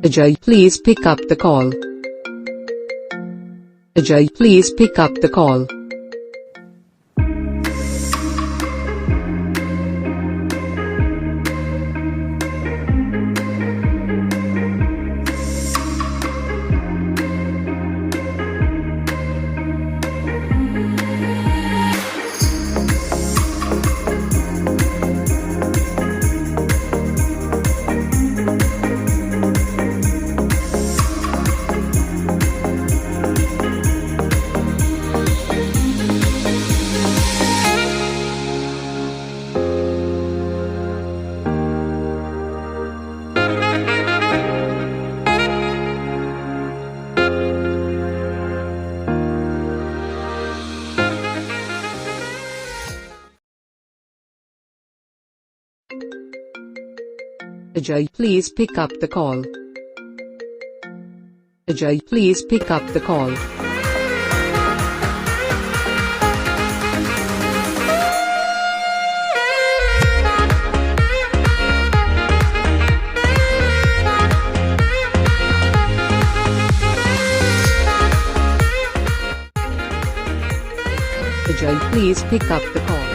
Ajay, please pick up the call. Ajay, please pick up the call. Ajay, please pick up the call. Ajay, please pick up the call. Ajay, please pick up the call.